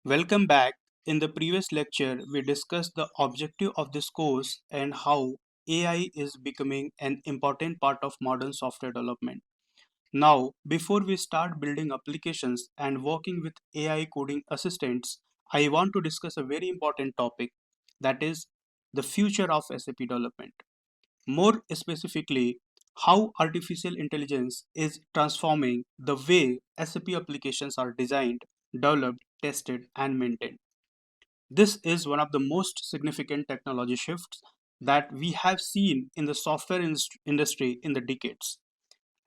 Welcome back. In the previous lecture, we discussed the objective of this course and how AI is becoming an important part of modern software development. Now, before we start building applications and working with AI coding assistants, I want to discuss a very important topic, that is the future of SAP development. More specifically, how artificial intelligence is transforming the way SAP applications are designed, developed, tested, and maintained. This is one of the most significant technology shifts that we have seen in the software industry in the decades.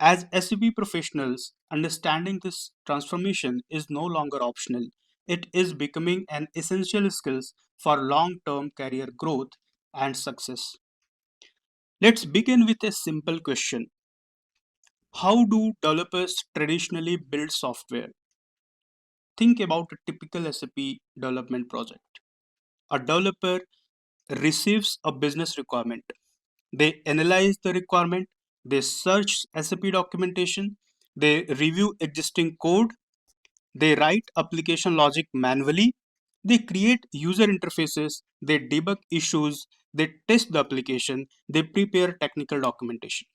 As SAP professionals, understanding this transformation is no longer optional. It is becoming an essential skill for long-term career growth and success. Let's begin with a simple question. How do developers traditionally build software? Think about a typical SAP development project. A developer receives a business requirement. They analyze the requirement, they search SAP documentation, they review existing code, they write application logic manually, they create user interfaces, they debug issues, they test the application, they prepare technical documentation.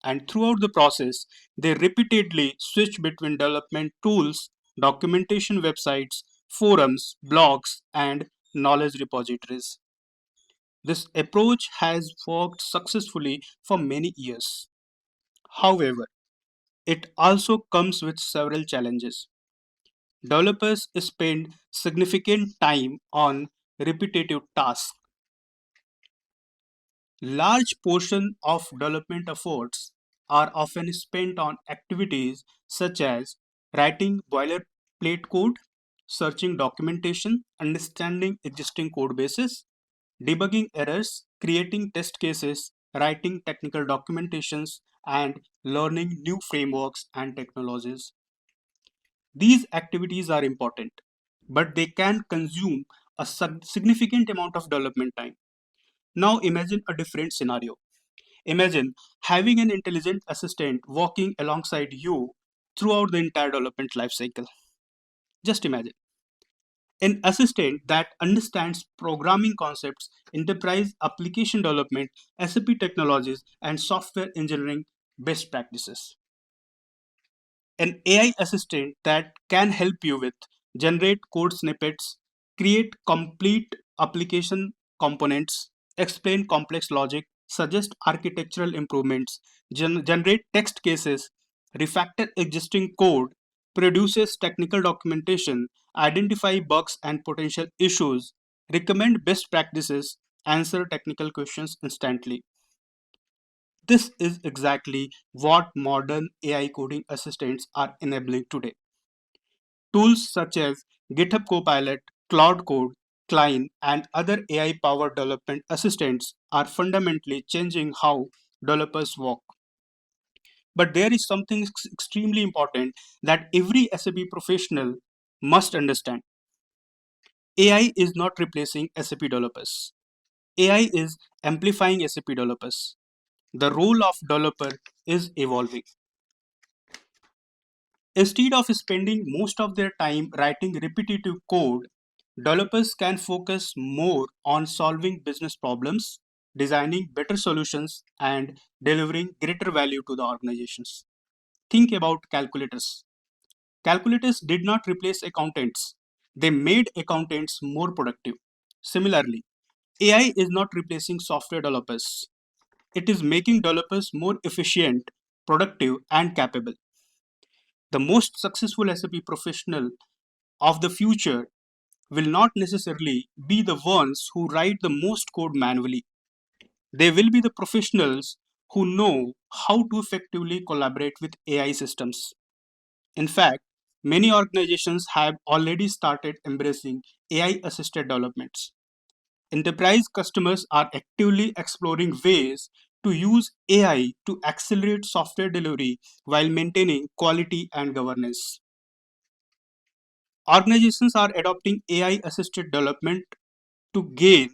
And throughout the process, they repeatedly switch between development tools, documentation websites, forums, blogs, and knowledge repositories. This approach has worked successfully for many years. However, it also comes with several challenges. Developers spend significant time on repetitive tasks. Large portion of development efforts are often spent on activities such as writing boilerplate code, searching documentation, understanding existing code bases, debugging errors, creating test cases, writing technical documentations, and learning new frameworks and technologies. These activities are important, but they can consume a significant amount of development time. Now imagine a different scenario. Imagine having an intelligent assistant walking alongside you throughout the entire development lifecycle. Just imagine an assistant that understands programming concepts, enterprise application development, SAP technologies, and software engineering best practices. An AI assistant that can help you with generate code snippets, create complete application components, explain complex logic, suggest architectural improvements, generate text cases, refactor existing code, produces technical documentation, identify bugs and potential issues, recommend best practices, answer technical questions instantly. This is exactly what modern AI coding assistants are enabling today. Tools such as GitHub Copilot, Cloud Code, Klein, and other AI powered development assistants are fundamentally changing how developers work. But there is something extremely important that every SAP professional must understand. AI is not replacing SAP developers. AI is amplifying SAP developers. The role of developer is evolving. Instead of spending most of their time writing repetitive code, developers can focus more on solving business problems, designing better solutions, and delivering greater value to the organizations. Think about calculators. Calculators did not replace accountants, they made accountants more productive. Similarly, AI is not replacing software developers, it is making developers more efficient, productive, and capable. The most successful SAP professional of the future will not necessarily be the ones who write the most code manually. They will be the professionals who know how to effectively collaborate with AI systems. In fact, many organizations have already started embracing AI assisted developments. Enterprise customers are actively exploring ways to use AI to accelerate software delivery while maintaining quality and governance. Organizations are adopting AI assisted development to gain,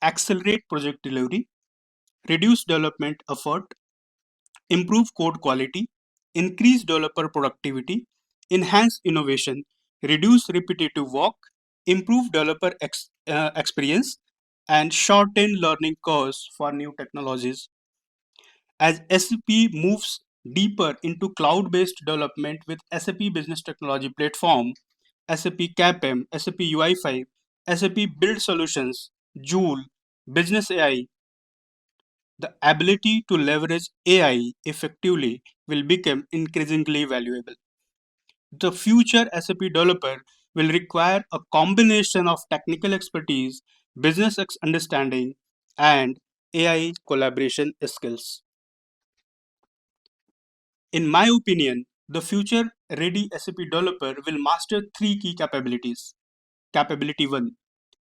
accelerate project delivery, reduce development effort, improve code quality, increase developer productivity, enhance innovation, reduce repetitive work, improve developer experience, and shorten learning curves for new technologies. As SAP moves deeper into cloud-based development with SAP Business Technology Platform, SAP CAPM, SAP UI5, SAP Build Solutions, Joule, Business AI, the ability to leverage AI effectively will become increasingly valuable. The future SAP developer will require a combination of technical expertise, business understanding, and AI collaboration skills. In my opinion, the future ready SAP developer will master three key capabilities. Capability 1,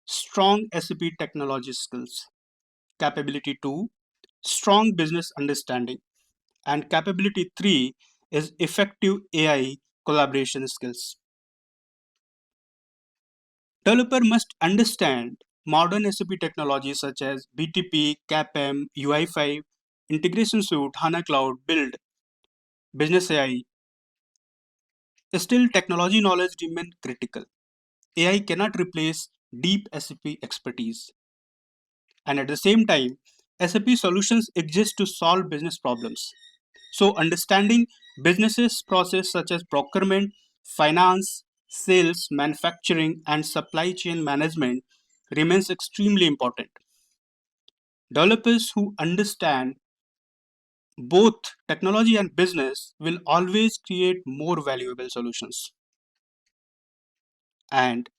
strong SAP technology skills. Capability 2, strong business understanding. And capability 3 is effective AI collaboration skills. Developer must understand modern SAP technologies such as BTP, CAPM, UI5, Integration Suite, HANA Cloud, Build, Business AI. Still, technology knowledge remains critical. AI cannot replace deep SAP expertise. And at the same time, SAP solutions exist to solve business problems. So, understanding businesses process such as procurement, finance, sales, manufacturing, and supply chain management remains extremely important. Developers who understand both technology and business will always create more valuable solutions. And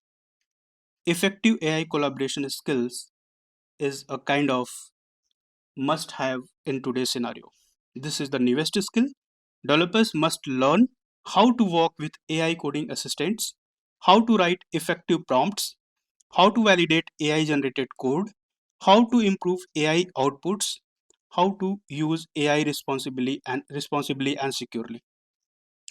effective AI collaboration skills is a kind of must have in today's scenario. This is the newest skill. Developers must learn how to work with AI coding assistants, how to write effective prompts, how to validate AI generated code, how to improve AI outputs, how to use AI responsibly and securely.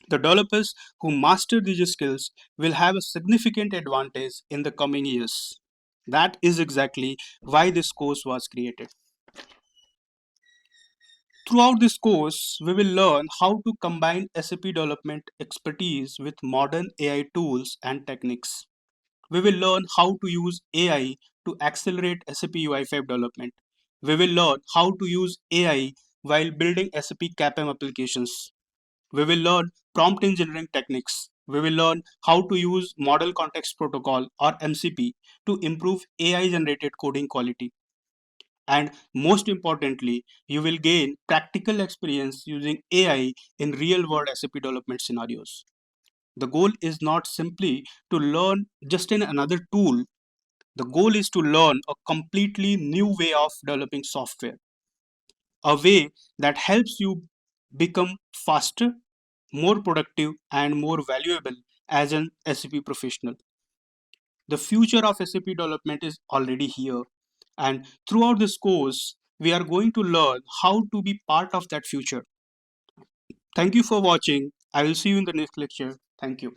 The developers who master these skills will have a significant advantage in the coming years. That is exactly why this course was created. Throughout this course, we will learn how to combine SAP development expertise with modern AI tools and techniques. We will learn how to use AI to accelerate SAP UI5 development. We will learn how to use AI while building SAP CAPM applications. We will learn prompt engineering techniques. We will learn how to use Model Context Protocol or MCP to improve AI generated coding quality. And most importantly, you will gain practical experience using AI in real world SAP development scenarios. The goal is not simply to learn just in another tool. The goal is to learn a completely new way of developing software, a way that helps you become faster, more productive, and more valuable as an SAP professional. The future of SAP development is already here, and throughout this course, we are going to learn how to be part of that future. Thank you for watching. I will see you in the next lecture. Thank you.